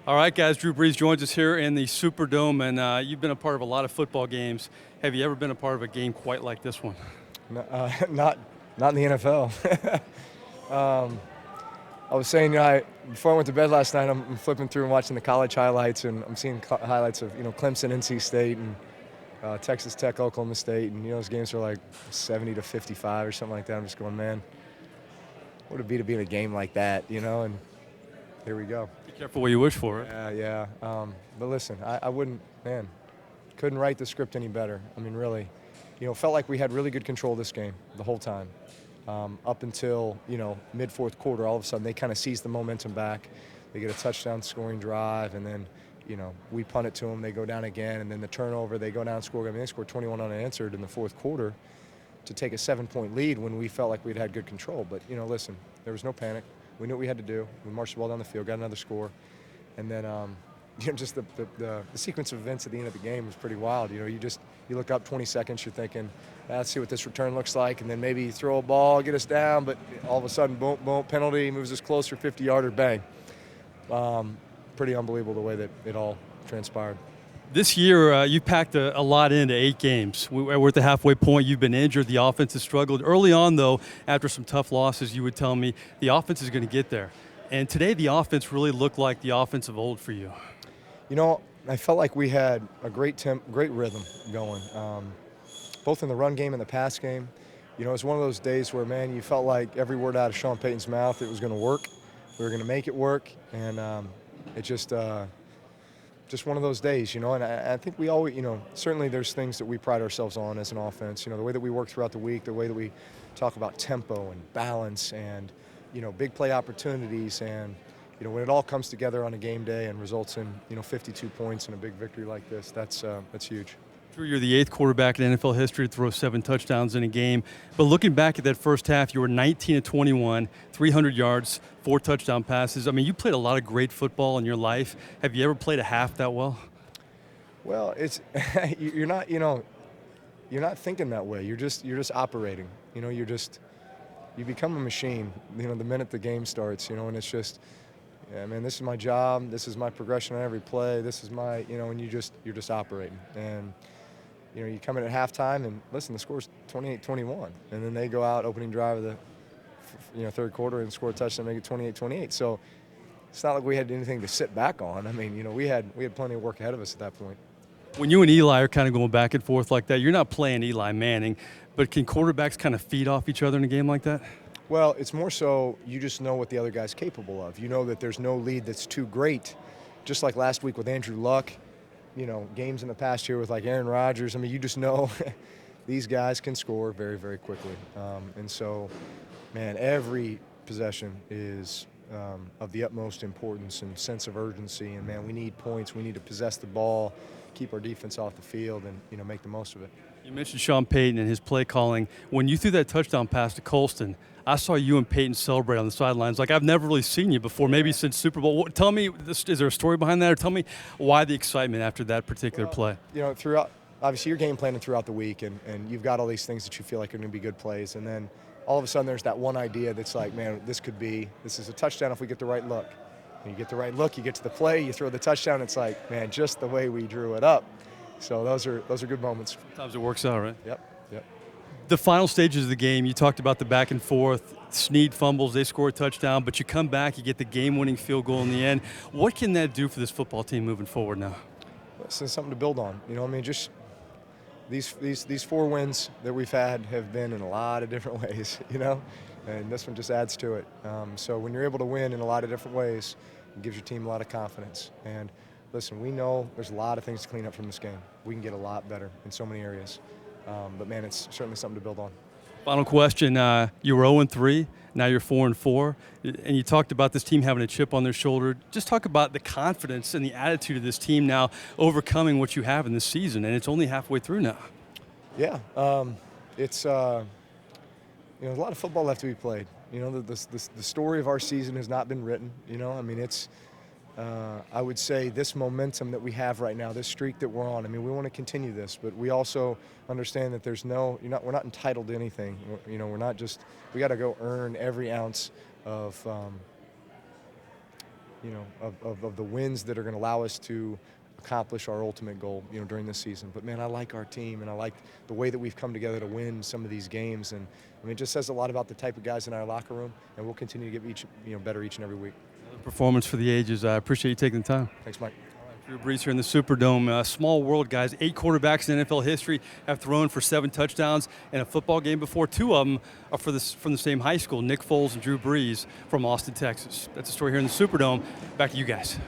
All right, guys, Drew Brees joins us here in the Superdome, and you've been a part of a lot of football games. Have you ever been a part of a game quite like this one? Not in the NFL. I was saying, before I went to bed last night, I'm flipping through and watching the college highlights, and I'm seeing highlights of Clemson, NC State, and Texas Tech, Oklahoma State, and those games are like 70 to 55 or something like that. I'm just going, man, what would it be to be in a game like that, And here we go. Be careful what you wish for. Right? Yeah. But listen, I wouldn't, man, couldn't write the script any better. I mean, really, felt like we had really good control of this game the whole time. Up until, mid-fourth quarter, all of a sudden they kind of seized the momentum back. They get a touchdown scoring drive, and then, we punt it to them. They go down again, and then the turnover, they go down and score. I mean, they scored 21 unanswered in the fourth quarter to take a 7-point lead when we felt like we'd had good control. But, listen, there was no panic. We knew what we had to do. We marched the ball down the field, got another score. And then, just the sequence of events at the end of the game was pretty wild. You look up 20 seconds, you're thinking, let's see what this return looks like, and then maybe throw a ball, get us down, but all of a sudden, boom, boom, penalty, moves us closer, 50-yarder, bang. Pretty unbelievable the way that it all transpired. This year, you packed a lot into 8 games. We're at the halfway point. You've been injured. The offense has struggled. Early on, though, after some tough losses, you would tell me the offense is going to get there. And today, the offense really looked like the offense of old for you. I felt like we had a great rhythm going, both in the run game and the pass game. It was one of those days where, man, you felt like every word out of Sean Payton's mouth, it was going to work. We were going to make it work, and it just one of those days, And I think we always, certainly there's things that we pride ourselves on as an offense. The way that we work throughout the week, the way that we talk about tempo and balance and, big play opportunities and, when it all comes together on a game day and results in 52 points and a big victory like this, that's huge. Drew, you're the 8th quarterback in NFL history to throw 7 touchdowns in a game. But looking back at that first half, you were 19 of 21, 300 yards, 4 touchdown passes. I mean, you played a lot of great football in your life. Have you ever played a half that well? Well, it's you're not thinking that way. You're just operating. You become a machine. The minute the game starts. And it's just. Yeah, man, this is my job. This is my progression on every play. This is my, and you're just operating. And, you come in at halftime and listen, the score's 28-21. And then they go out opening drive of the, third quarter and score a touchdown, make it 28-28. So it's not like we had anything to sit back on. I mean, we had plenty of work ahead of us at that point. When you and Eli are kind of going back and forth like that, you're not playing Eli Manning, but can quarterbacks kind of feed off each other in a game like that? Well, it's more so you just know what the other guy's capable of. You know that there's no lead that's too great. Just like last week with Andrew Luck, games in the past year with like Aaron Rodgers. I mean, you just know these guys can score very, very quickly. And so, man, every possession is of the utmost importance and sense of urgency. And, man, we need points. We need to possess the ball, keep our defense off the field, and, make the most of it. You mentioned Sean Payton and his play calling. When you threw that touchdown pass to Colston, I saw you and Peyton celebrate on the sidelines. Like, I've never really seen you before, maybe since Super Bowl. Tell me, is there a story behind that? Or tell me why the excitement after that particular play? Throughout, obviously you're game planning throughout the week, and you've got all these things that you feel like are going to be good plays. And then all of a sudden there's that one idea that's like, man, this is a touchdown if we get the right look. And you get the right look, you get to the play, you throw the touchdown, it's like, man, just the way we drew it up. So those are good moments. Sometimes it works out, right? Yep. The final stages of the game, you talked about the back and forth. Snead fumbles, they score a touchdown, but you come back, you get the game-winning field goal in the end. What can that do for this football team moving forward now? It's something to build on. Just these 4 wins that we've had have been in a lot of different ways, and this one just adds to it. So when you're able to win in a lot of different ways, it gives your team a lot of confidence. And listen, we know there's a lot of things to clean up from this game. We can get a lot better in so many areas. But, man, it's certainly something to build on. Final question. You were 0-3, now you're 4-4, and you talked about this team having a chip on their shoulder. Just talk about the confidence and the attitude of this team now overcoming what you have in this season, and it's only halfway through now. Yeah, it's a lot of football left to be played. The story of our season has not been written. It's I would say this momentum that we have right now, this streak that we're on. I mean, we want to continue this, but we also understand that we're not entitled to anything. We're not just. We got to go earn every ounce of of the wins that are going to allow us to accomplish our ultimate goal, during this season. But man, I like our team, and I like the way that we've come together to win some of these games. And I mean, it just says a lot about the type of guys in our locker room, and we'll continue to get better each and every week. Performance for the ages. I appreciate you taking the time. Thanks, Mike. Drew Brees here in the Superdome. Small world, guys. 8 quarterbacks in NFL history have thrown for 7 touchdowns in a football game before. 2 of them are from the same high school, Nick Foles and Drew Brees from Austin, Texas. That's the story here in the Superdome. Back to you guys.